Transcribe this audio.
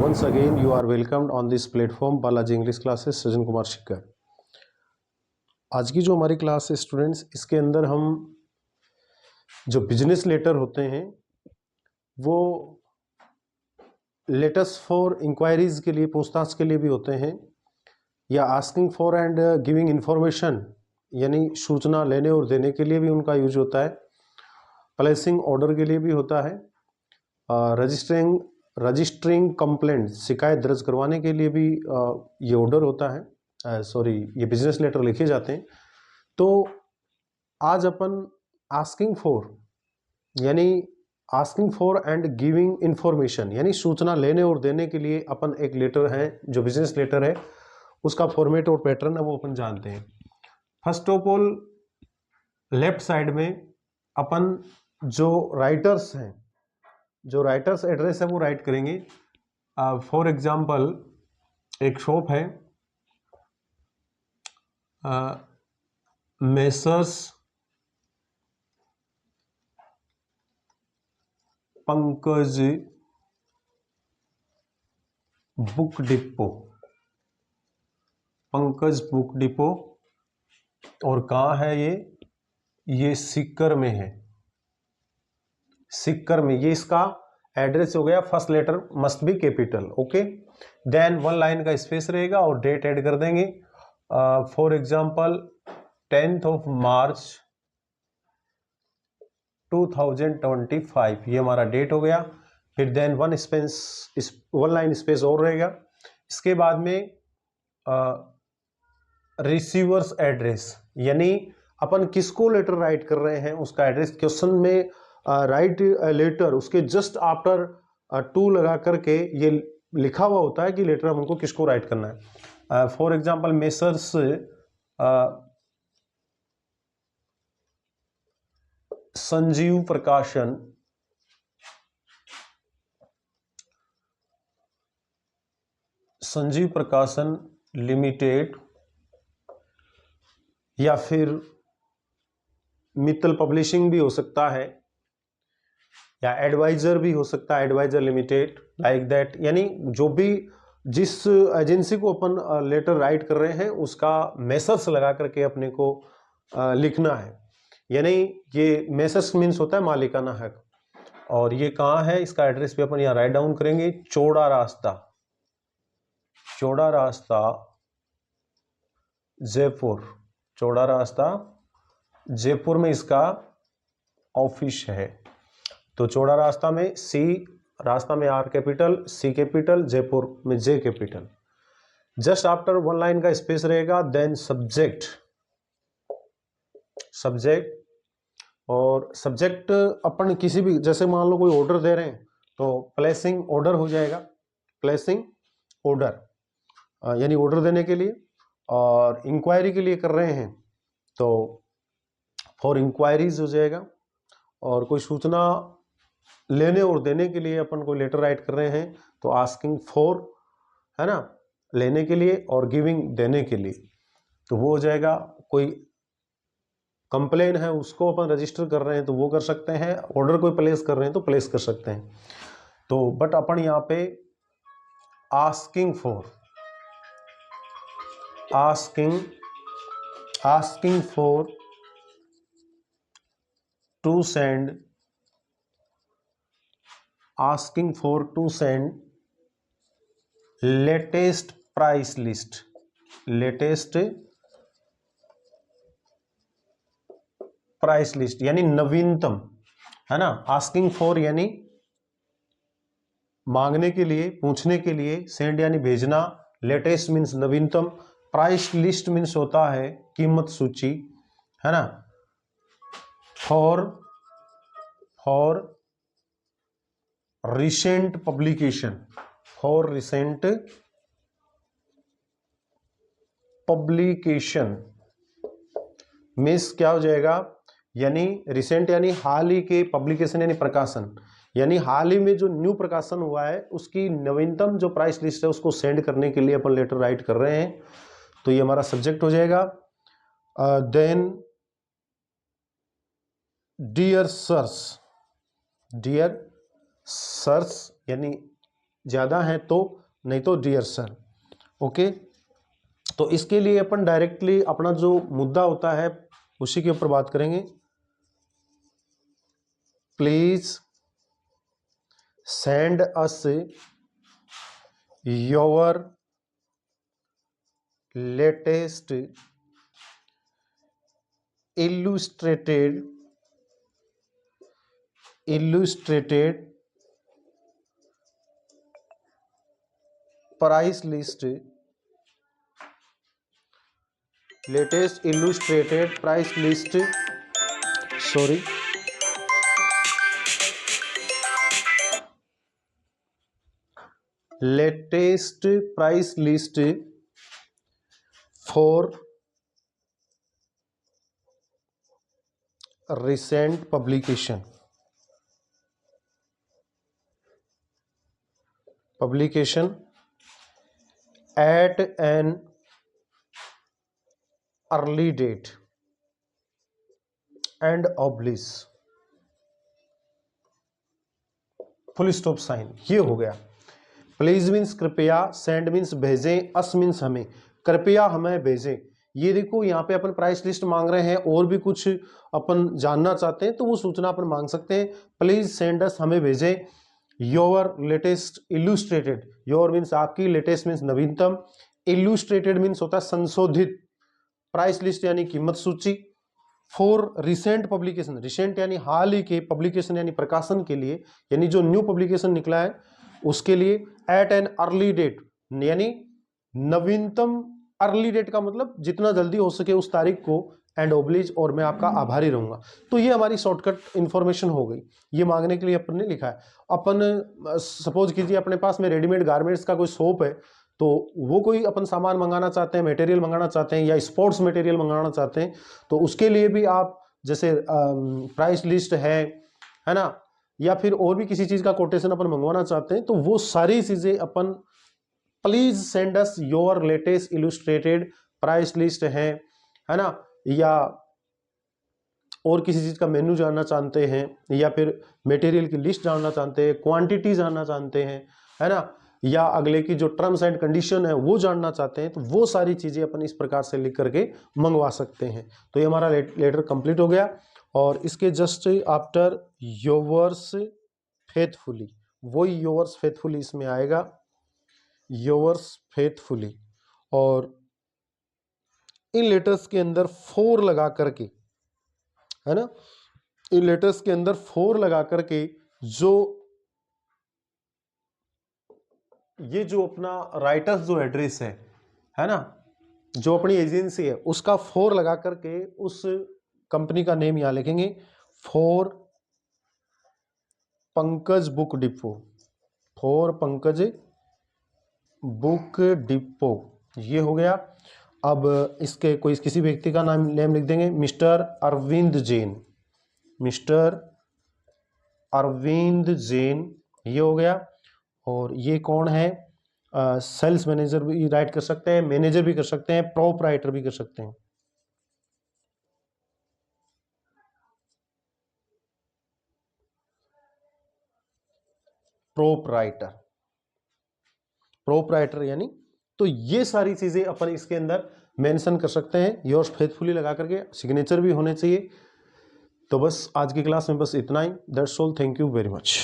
Once again, you are welcomed on this platform Balaji English classes Sajan Kumar Shikkar. आज की जो हमारी क्लास है स्टूडेंट्स, इसके अंदर हम जो बिजनेस लेटर होते हैं वो लेटर्स फॉर इंक्वायरीज के लिए, पूछताछ के लिए भी होते हैं, या asking for and giving information यानी सूचना लेने और देने के लिए भी उनका यूज होता है। प्लेसिंग ऑर्डर के लिए भी होता है। रजिस्टरिंग कंप्लेंट, शिकायत दर्ज करवाने के लिए भी ये ऑर्डर होता है, ये बिजनेस लेटर लिखे जाते हैं। तो आज अपन asking for and giving information यानी सूचना लेने और देने के लिए अपन एक लेटर है जो बिजनेस लेटर है, उसका फॉर्मेट और पैटर्न है वो अपन जानते हैं। First of all, left side में अपन जो राइटर्स हैं, जो राइटर्स एड्रेस है वो राइट करेंगे। फॉर एग्जांपल, एक शॉप है messrs Pankaj book depot, Pankaj book depot, और कहाँ है ये सीकर में है, सीकर में। ये इसका एड्रेस हो गया। First letter must be capital, okay. Then one line का स्पेस रहेगा और डेट ऐड कर देंगे। फॉर एग्जांपल 10 मार्च 2025, ये हमारा डेट हो गया। फिर देन वन लाइन स्पेस और रहेगा। इसके बाद में रिसीवर्स एड्रेस, यानी अपन किसको लेटर राइट कर रहे हैं उसका एड्रेस। क्वेश्चन में राइट लेटर, उसके जस्ट आफ्टर टू लगा करके ये लिखा हुआ होता है कि लेटर हमको किसको राइट करना है। फॉर एग्जांपल, मेसर्स संजीव प्रकाशन लिमिटेड, या फिर मित्तल पब्लिशिंग भी हो सकता है, या एडवाइजर भी हो सकता है, एडवाइजर लिमिटेड, लाइक दैट। यानी जो भी जिस एजेंसी को अपन लेटर राइट कर रहे हैं उसका मेसर्स लगा करके अपने को लिखना है। यानी ये मेसर्स मीन्स होता है मालिकाना हक। और ये कहाँ है, इसका एड्रेस भी अपन यहाँ राइट डाउन करेंगे। चौड़ा रास्ता जयपुर, चौड़ा रास्ता जयपुर में इसका ऑफिस है। तो चौड़ा रास्ता में रास्ता में are capital, C capital, Jaipur में J capital. Just after one line का स्पेस रहेगा। देन सब्जेक्ट, और सब्जेक्ट अपन किसी भी, जैसे मान लो कोई ऑर्डर दे रहे हैं तो प्लेसिंग ऑर्डर हो जाएगा, प्लेसिंग ऑर्डर यानी ऑर्डर देने के लिए। और इंक्वायरी के लिए कर रहे हैं तो फॉर इंक्वायरीज हो जाएगा। और कोई सूचना लेने और देने के लिए अपन को लेटर राइट कर रहे हैं तो आस्किंग फॉर, है ना, लेने के लिए, और गिविंग देने के लिए, तो वो हो जाएगा। कोई कंप्लेन है उसको अपन रजिस्टर कर रहे हैं तो वो कर सकते हैं, ऑर्डर कोई प्लेस कर रहे हैं तो प्लेस कर सकते हैं। तो बट अपन यहाँ पे asking for to send latest price list यानी नवीनतम, है ना। आस्किंग फॉर यानी मांगने के लिए, पूछने के लिए, सेंड यानी भेजना, लेटेस्ट मीन्स नवीनतम, प्राइस लिस्ट मीन्स होता है कीमत सूची, है ना। फॉर रिसेंट पब्लिकेशन, मीन्स क्या हो जाएगा, यानी रिसेंट यानी हाल ही के, पब्लिकेशन यानी प्रकाशन, यानी हाल ही में जो न्यू प्रकाशन हुआ है उसकी नवीनतम जो प्राइस लिस्ट है उसको सेंड करने के लिए अपन लेटर राइट कर रहे हैं। तो ये हमारा सब्जेक्ट हो जाएगा। देन डियर सर्स यानी ज़्यादा हैं तो, नहीं तो डियर सर। ओके, तो इसके लिए अपन डायरेक्टली अपना जो मुद्दा होता है उसी के ऊपर बात करेंगे। Please send us your latest illustrated price list, latest illustrated price list, sorry, latest price list for recent publication at an early date and oblique full stop sign. ये हो गया। प्लीज मीन्स कृपया, सेंड मीन्स भेजें, us means हमें, कृपया हमें भेजें। ये देखो यहाँ पे अपन प्राइस लिस्ट मांग रहे हैं और भी कुछ अपन जानना चाहते हैं तो वो सूचना अपन मांग सकते हैं। प्लीज सेंड अस, हमें भेजें, योर लेटेस्ट इल्यूस्ट्रेटेड, योर मीन्स आपकी, लेटेस्ट मीन्स नवीनतम, इल्यूस्ट्रेटेड मीन्स होता है संशोधित, प्राइस लिस्ट यानी कीमत सूची, फॉर रिसेंट पब्लिकेशन, रिसेंट यानी हाल ही के, पब्लिकेशन यानी प्रकाशन के लिए, यानी जो न्यू पब्लिकेशन निकला है उसके लिए, एट एन अर्ली डेट यानी नवीनतम, अर्ली डेट का मतलब जितना जल्दी हो सके उस तारीख को, एंड ओब्लिज, और मैं आपका आभारी रहूंगा। तो ये हमारी शॉर्टकट इंफॉर्मेशन हो गई, ये मांगने के लिए अपन ने लिखा है। अपन सपोज कीजिए अपने पास में रेडीमेड गारमेंट्स का कोई शॉप है, तो वो कोई अपन सामान मंगाना चाहते हैं, मटेरियल मंगाना चाहते हैं, या स्पोर्ट्स मटेरियल मंगाना चाहते हैं, तो उसके लिए भी आप जैसे प्राइस लिस्ट है ना, या फिर और भी किसी चीज़ का कोटेशन अपन मंगवाना चाहते हैं, तो वो सारी चीज़ें अपन please send us your latest illustrated price list है ना, या और किसी चीज़ का मेन्यू जानना चाहते हैं, या फिर मटेरियल की लिस्ट जानना चाहते हैं, क्वांटिटी जानना चाहते हैं, है ना, या अगले की जो टर्म्स एंड कंडीशन है वो जानना चाहते हैं, तो वो सारी चीज़ें अपन इस प्रकार से लिख करके मंगवा सकते हैं। तो ये हमारा लेटर कंप्लीट हो गया। और इसके जस्ट आफ्टर योवर्स फेथफुली, वही योवर्स फेथफुली इसमें आएगा, योवर्स फेथफुली, और इन लेटर्स के अंदर 4 लगा करके, है ना, इन लेटर्स के अंदर 4 लगा करके जो ये जो अपना राइटर्स जो एड्रेस है ना, जो अपनी एजेंसी है उसका 4 लगा करके उस कंपनी का नेम यहां लिखेंगे, for Pankaj book depot, for Pankaj book depot, ये हो गया। अब इसके कोई किसी व्यक्ति का नेम लिख देंगे, मिस्टर अरविंद जैन, मिस्टर अरविंद जैन, ये हो गया। और ये कौन है, सेल्स मैनेजर भी राइट कर सकते हैं, मैनेजर भी कर सकते हैं, प्रोपराइटर भी कर सकते हैं। प्रोपराइटर, प्रोपराइटर यानी, तो ये सारी चीजें अपन इसके अंदर मेंशन कर सकते हैं, योर्स फेथफुली लगा करके, सिग्नेचर भी होने चाहिए। तो बस आज की क्लास में बस इतना ही, that's all, thank you very much.